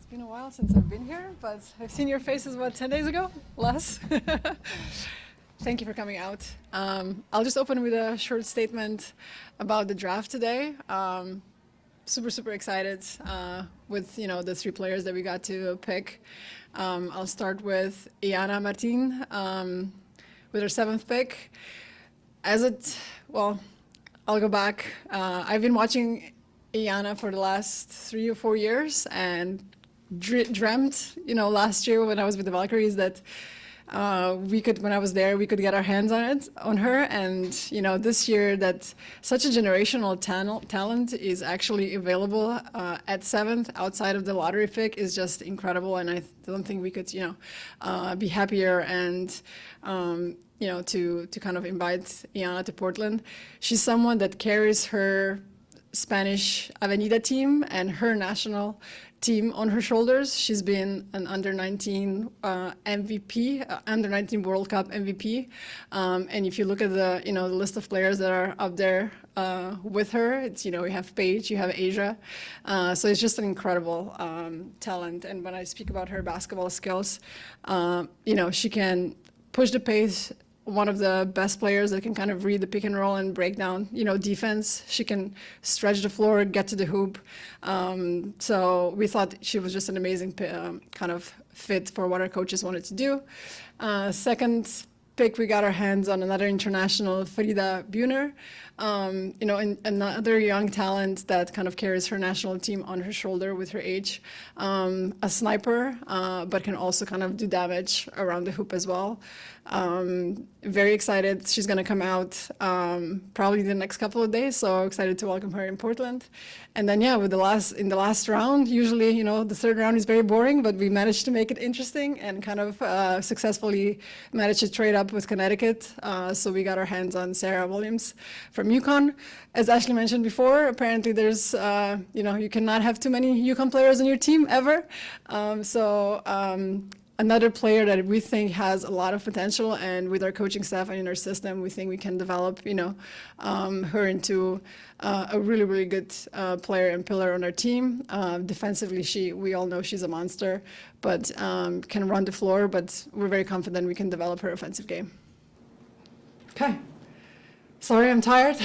been a while since I've been here, but I've seen your faces, 10 days ago? Less? Thank you for coming out. I'll just open with a short statement about the draft today. Super excited with, the three players that we got to pick. I'll start with Aina Martin with her 7th pick. I'll go back. I've been watching Aina for the last 3 or 4 years and dreamt, last year when I was with the Valkyries that when I was there, we could get our hands on her. And, this year that such a generational talent is actually available at 7th outside of the lottery pick is just incredible. And I don't think we could, be happier and, to kind of invite Aina to Portland. She's someone that carries her Spanish Avenida team and her national team on her shoulders. She's been an under-19 MVP, under-19 World Cup MVP. And if you look at the list of players that are up there with her, it's we have Paige, you have Asia. So it's just an incredible talent. And when I speak about her basketball skills, she can push the pace. One of the best players that can kind of read the pick and roll and break down, defense. She can stretch the floor, get to the hoop. So we thought she was just an amazing kind of fit for what our coaches wanted to do. Second pick, we got our hands on another international, Frida Buhner. Another young talent that kind of carries her national team on her shoulder with her age. A sniper, but can also kind of do damage around the hoop as well. Very excited. She's going to come out probably the next couple of days, so excited to welcome her in Portland. And then, in the last round, usually, the third round is very boring, but we managed to make it interesting and kind of successfully managed to trade up with Connecticut. So we got our hands on Sarah Williams from UConn. As Ashley mentioned before, apparently there's, you cannot have too many UConn players on your team ever. Another player that we think has a lot of potential, and with our coaching staff and in our system, we think we can develop, her into a really good player and pillar on our team. Defensively, we all know she's a monster, but can run the floor. But we're very confident we can develop her offensive game. Okay. Sorry, I'm tired.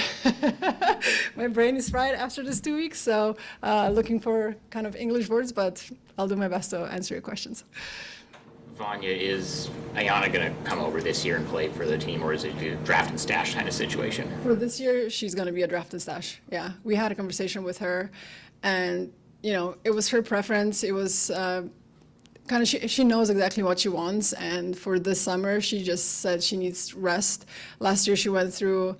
My brain is fried after this 2 weeks, so looking for kind of English words, but I'll do my best to answer your questions. Vanja, is Aina going to come over this year and play for the team, or is it a draft and stash kind of situation? For this year, she's going to be a draft and stash. Yeah, we had a conversation with her, and it was her preference. It was kind of she knows exactly what she wants, and for this summer, she just said she needs rest. Last year, she went through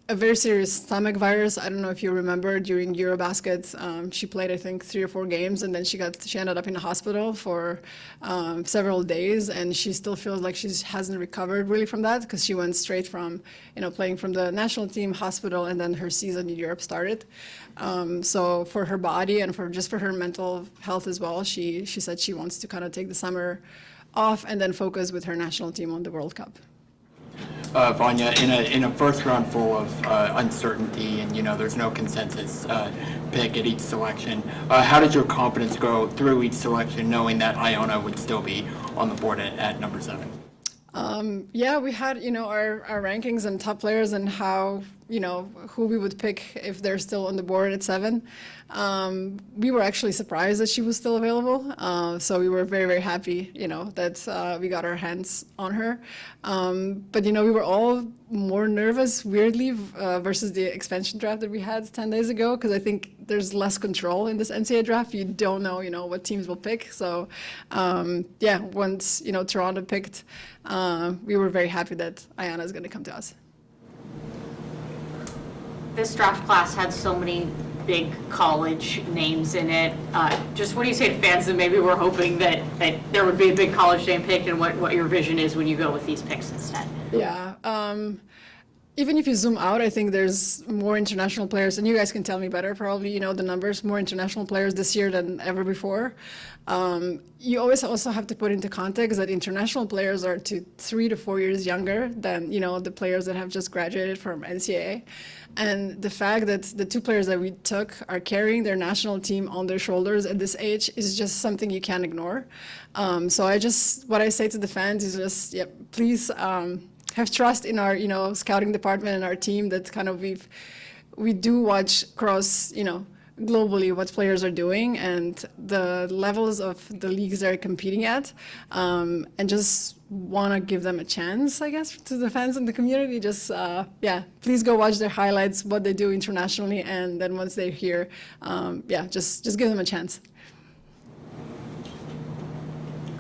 a very serious stomach virus. I don't know if you remember during Eurobasket, she played, I think, 3 or 4 games, and then she ended up in the hospital for several days, and she still feels like she hasn't recovered really from that because she went straight from, playing from the national team, hospital, and then her season in Europe started. So for her body and for her mental health as well, she said she wants to kind of take the summer off and then focus with her national team on the World Cup. Vanja, in a first round full of uncertainty and there's no consensus pick at each selection, how did your confidence go through each selection, knowing that Aina would still be on the board at number 7? We had our rankings and top players and how who we would pick if they're still on the board at 7. We were actually surprised that she was still available, so we were very happy that we got our hands on her. But we were all more nervous, weirdly, versus the expansion draft that we had 10 days ago, because I think there's less control in this NCAA draft. You don't know what teams will pick. So once Toronto picked, we were very happy that Aina is going to come to us. This draft class had so many big college names in it. Just what do you say to fans that maybe were hoping that there would be a big college name picked, and what your vision is when you go with these picks instead? Yeah. even if you zoom out, I think there's more international players, and you guys can tell me better, probably, you know, the numbers, more international players this year than ever before. You always also have to put into context that international players are 3 to 4 years younger than, you know, the players that have just graduated from NCAA. And the fact that the 2 players that we took are carrying their national team on their shoulders at this age is just something you can't ignore. So what I say to the fans is just, yeah, please, have trust in our, you know, scouting department and our team that kind of we do watch across, you know, globally what players are doing and the levels of the leagues they're competing at, and just want to give them a chance, I guess, to the fans and the community. Just, yeah, please go watch their highlights, what they do internationally, and then once they're here, yeah, just give them a chance.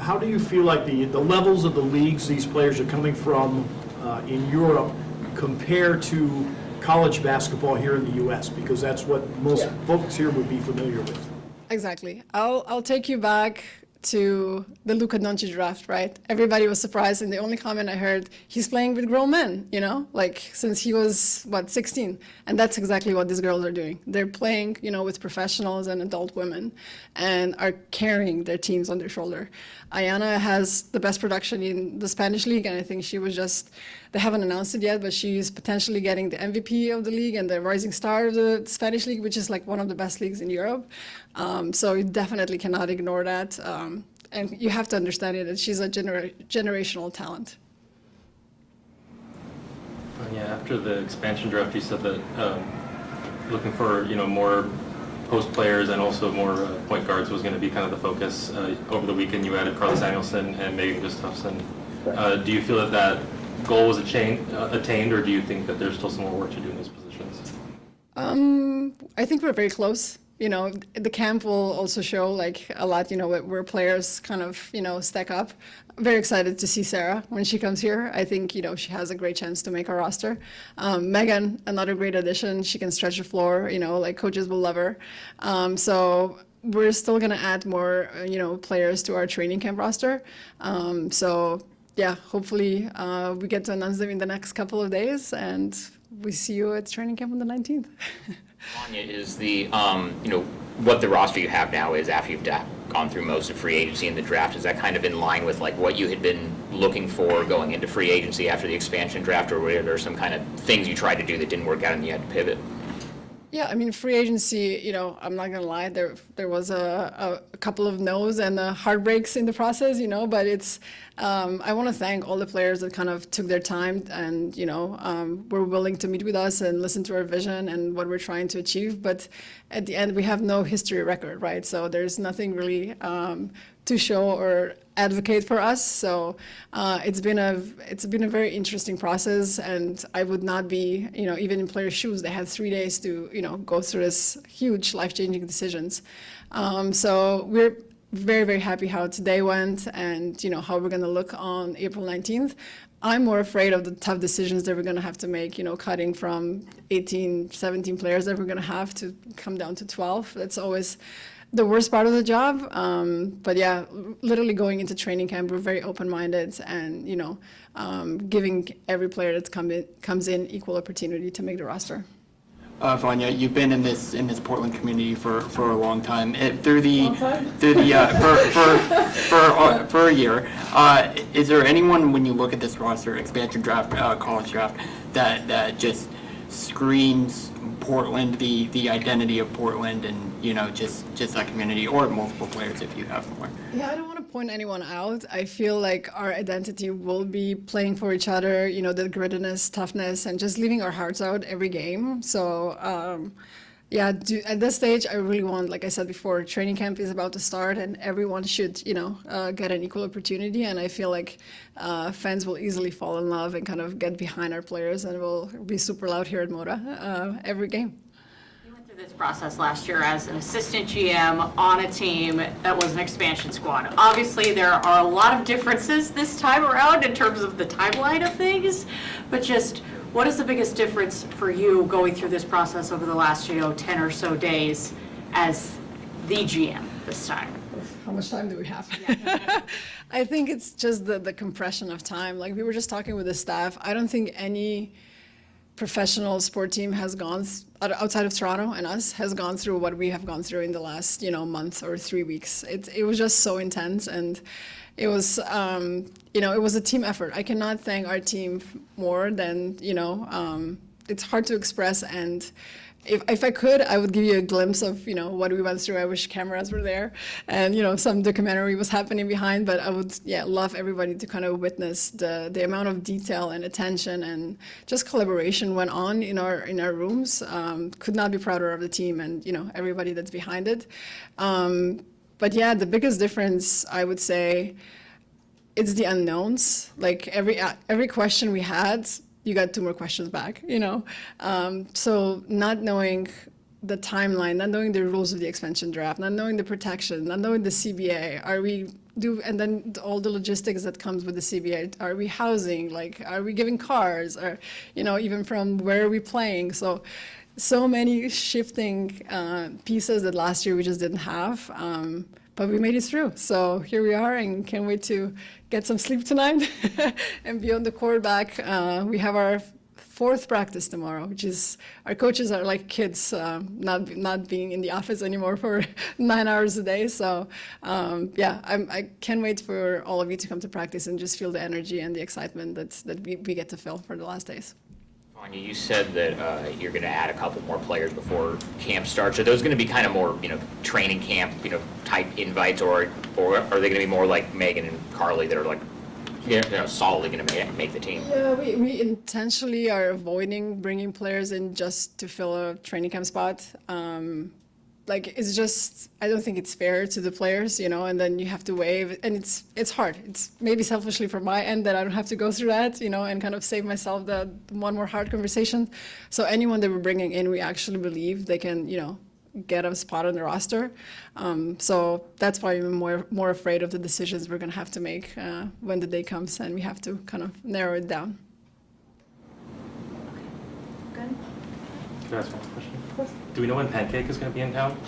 How do you feel like the levels of the leagues these players are coming from in Europe compare to college basketball here in the U.S.? Because that's what most folks here would be familiar with. Exactly. I'll take you back to the Luka Doncic draft, right? Everybody was surprised, and the only comment I heard, he's playing with grown men, you know, like since he was, 16? And that's exactly what these girls are doing. They're playing, you know, with professionals and adult women and are carrying their teams on their shoulder. Aina has the best production in the Spanish league, and I think she was just, they haven't announced it yet, but she's potentially getting the MVP of the league and the rising star of the Spanish league, which is like one of the best leagues in Europe. So you definitely cannot ignore that. And you have to understand it, that she's a generational talent. Yeah, after the expansion draft, you said that looking for, you know, more post players and also more point guards was going to be kind of the focus. Over the weekend, you added Carlos Danielson and Megan Gustafson. Do you feel that that goal was attained, or do you think that there's still some more work to do in those positions? I think we're very close. You know, the camp will also show like a lot, you know, where players kind of, you know, stack up. I'm very excited to see Sarah when she comes here. I think, you know, she has a great chance to make our roster. Megan, another great addition. She can stretch the floor, you know, like coaches will love her. So we're still going to add more, you know, players to our training camp roster. So yeah, hopefully we get to announce them in the next couple of days, and we see you at training camp on the 19th. Vanja, is the, you know, what the roster you have now is after you've gone through most of free agency and the draft, is that kind of in line with like what you had been looking for going into free agency after the expansion draft, or were there some kind of things you tried to do that didn't work out and you had to pivot? Yeah, I mean, free agency, you know, I'm not gonna lie, there was a couple of no's and heartbreaks in the process, you know, but it's, I want to thank all the players that kind of took their time and, you know, were willing to meet with us and listen to our vision and what we're trying to achieve. But at the end, we have no history record, right? So there's nothing really to show or advocate for us. So it's been a very interesting process, and I would not be, you know, even in players' shoes. They had 3 days to, you know, go through this huge life-changing decisions. So we're very, very happy how today went, and you know how we're going to look on April 19th. I'm more afraid of the tough decisions that we're going to have to make, you know, cutting from 18, 17 players that we're going to have to come down to 12. That's always the worst part of the job. But yeah, literally going into training camp, we're very open-minded and, you know, giving every player that comes in equal opportunity to make the roster. Vanja, you've been in this Portland community for a long time. For a year, is there anyone, when you look at this roster, expansion draft, college draft, that just screams Portland, the identity of Portland, and you know, just that community, or multiple players if you have more? Yeah, I don't want to point anyone out. I feel like our identity will be playing for each other, you know, the grittiness, toughness, and just leaving our hearts out every game. So, yeah, at this stage, I really want, like I said before, training camp is about to start, and everyone should, you know, get an equal opportunity. And I feel like fans will easily fall in love and kind of get behind our players, and we'll be super loud here at Moda every game. This process last year as an assistant GM on a team that was an expansion squad. Obviously, there are a lot of differences this time around in terms of the timeline of things, but just what is the biggest difference for you going through this process over the last, you know, 10 or so days as the GM this time? How much time do we have? I think it's just the compression of time. Like we were just talking with the staff. I don't think any professional sport team has gone, outside of Toronto and us, has gone through what we have gone through in the last, month or 3 weeks. It was just so intense, and it was, it was a team effort. I cannot thank our team more than, it's hard to express, and if I could, I would give you a glimpse of, what we went through. I wish cameras were there and, some documentary was happening behind, but I would, love everybody to kind of witness the amount of detail and attention and just collaboration went on in our rooms. Could not be prouder of the team and, everybody that's behind it. But yeah, the biggest difference, I would say, it's the unknowns. Like every question we had, you got 2 more questions back, So not knowing the timeline, not knowing the rules of the expansion draft, not knowing the protection, not knowing the CBA, and then all the logistics that comes with the CBA, are we housing, like, are we giving cars, or, even from where are we playing? So many shifting pieces that last year we just didn't have. But we made it through. So here we are, and can't wait to get some sleep tonight and be on the court back. We have our 4th practice tomorrow, which is, our coaches are like kids, not being in the office anymore for 9 hours a day. So I can't wait for all of you to come to practice and just feel the energy and the excitement that we get to feel for the last days. Vanja, you said that you're going to add a couple more players before camp starts. Are those going to be kind of more, training camp, type invites, or are they going to be more like Megan and Carly that are like, solidly going to make the team? Yeah, we intentionally are avoiding bringing players in just to fill a training camp spot. It's just, I don't think it's fair to the players, and then you have to waive, and it's hard. It's maybe selfishly from my end that I don't have to go through that, and kind of save myself the one more hard conversation. So anyone that we're bringing in, we actually believe they can, get a spot on the roster. So that's why I'm more afraid of the decisions we're going to have to make when the day comes, and we have to kind of narrow it down. Good? Can I ask one question? Do we know when Pancake is going to be in town?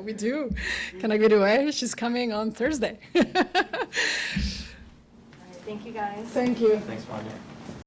We do. Can I get away? She's coming on Thursday. All right, thank you, guys. Thank you. Thanks, Vanja.